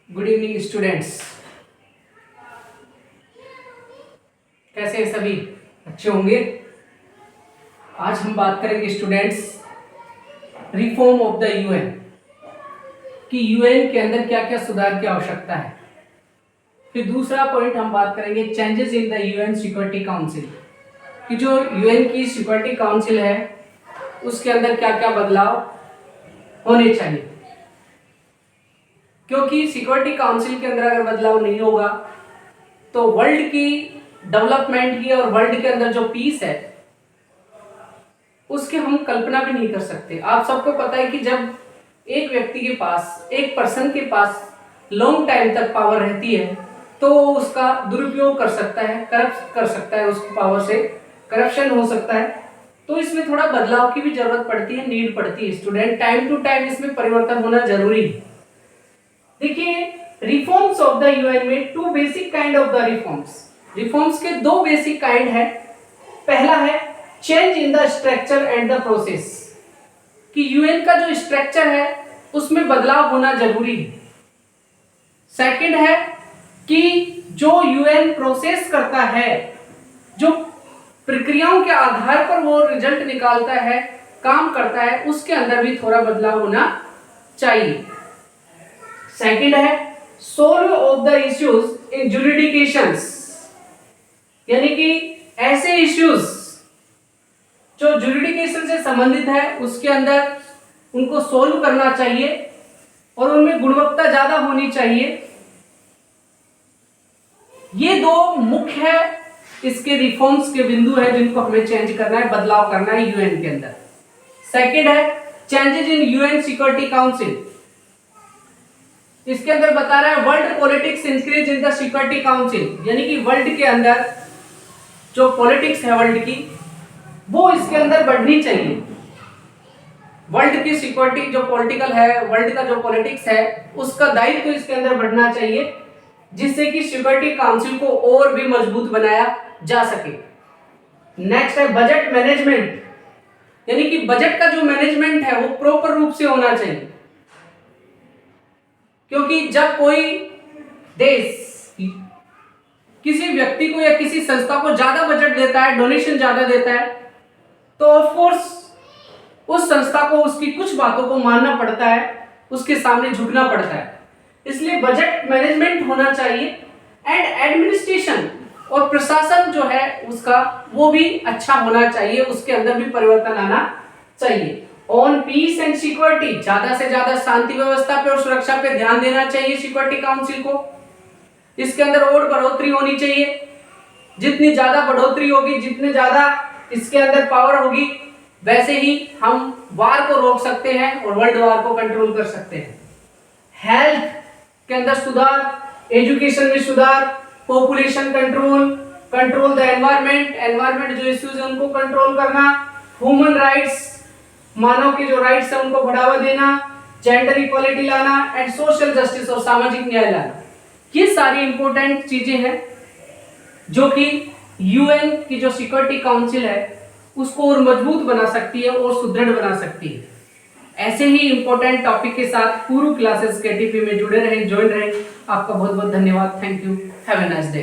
Good evening students. कैसे हैं सभी? अच्छे होंगे। आज हम बात करेंगे students reform of the UN कि यूएन के अंदर क्या क्या सुधार की आवश्यकता है। फिर दूसरा पॉइंट हम बात करेंगे changes in the UN security council कि जो यूएन की सिक्योरिटी काउंसिल है उसके अंदर क्या क्या बदलाव होने चाहिए, क्योंकि सिक्योरिटी काउंसिल के अंदर अगर बदलाव नहीं होगा तो वर्ल्ड की डेवलपमेंट की और वर्ल्ड के अंदर जो पीस है उसकी हम कल्पना भी नहीं कर सकते। आप सबको पता है कि जब एक व्यक्ति के पास, एक पर्सन के पास लॉन्ग टाइम तक पावर रहती है तो वो उसका दुरुपयोग कर सकता है, करप्ट कर सकता है, उस पावर से करप्शन हो सकता है। तो इसमें थोड़ा बदलाव की भी जरूरत पड़ती है, नीड पड़ती है। स्टूडेंट टाइम टू टाइम इसमें परिवर्तन होना जरूरी है। देखिए, रिफॉर्म्स ऑफ द यूएन में two basic kind of the reforms के दो बेसिक काइंड है। पहला है change in the structure and the process कि यूएन का जो स्ट्रक्चर है उसमें बदलाव होना जरूरी है। सेकंड है कि जो यूएन प्रोसेस करता है, जो प्रक्रियाओं के आधार पर वो रिजल्ट निकालता है, काम करता है, उसके अंदर भी थोड़ा बदलाव होना चाहिए। सेकंड है solve of the issues in jurisdictions, यानी कि ऐसे इश्यूज जो जुरिडिकेशन से संबंधित है उसके अंदर उनको सोल्व करना चाहिए और उनमें गुणवत्ता ज्यादा होनी चाहिए। ये दो मुख्य इसके रिफॉर्म्स के बिंदु है जिनको हमें चेंज करना है, बदलाव करना है यूएन के अंदर। सेकंड है changes in UN security council. इसके अंदर बता रहा है world politics increase in the security council, यानी कि वर्ल्ड के अंदर जो पॉलिटिक्स है वर्ल्ड की वो इसके अंदर बढ़नी चाहिए। वर्ल्ड की सिक्योरिटी जो पॉलिटिकल है, वर्ल्ड का जो पॉलिटिक्स है उसका दायित्व तो इसके अंदर बढ़ना चाहिए, जिससे कि सिक्योरिटी काउंसिल को और भी मजबूत बनाया जा सके। नेक्स्ट है बजट मैनेजमेंट, यानी कि बजट का जो मैनेजमेंट है वो प्रॉपर रूप से होना चाहिए, क्योंकि जब कोई देश किसी व्यक्ति को या किसी संस्था को ज्यादा बजट देता है, डोनेशन ज्यादा देता है, तो ऑफ कोर्स उस संस्था को उसकी कुछ बातों को मानना पड़ता है, उसके सामने झुकना पड़ता है। इसलिए बजट मैनेजमेंट होना चाहिए एंड एडमिनिस्ट्रेशन और प्रशासन जो है उसका वो भी अच्छा होना चाहिए, उसके अंदर भी परिवर्तन आना चाहिए। ऑन पीस एंड सिक्योरिटी, ज्यादा से ज्यादा शांति व्यवस्था पे और सुरक्षा पे ध्यान देना चाहिए सिक्योरिटी काउंसिल को। इसके अंदर और बढ़ोतरी होनी चाहिए, जितनी ज्यादा बढ़ोतरी होगी, जितने ज्यादा इसके अंदर पावर होगी, वैसे ही हम वार को रोक सकते हैं और वर्ल्ड वार को कंट्रोल कर सकते हैं। हेल्थ के अंदर सुधार, एजुकेशन में सुधार, population control, control the environment जो इश्यूज है उनको कंट्रोल करना, ह्यूमन राइट्स, मानव के जो राइट्स है उनको बढ़ावा देना, जेंडर इक्वालिटी लाना एंड सोशल जस्टिस और सामाजिक न्याय लाना। ये सारी इंपॉर्टेंट चीजें हैं जो कि यूएन की जो सिक्योरिटी काउंसिल है उसको और मजबूत बना सकती है और सुदृढ़ बना सकती है। ऐसे ही इंपॉर्टेंट टॉपिक के साथ पूर्व क्लासेस के टीपी में जुड़े रहें, ज्वाइन रहें। आपका बहुत बहुत धन्यवाद। Thank you. Have a nice day.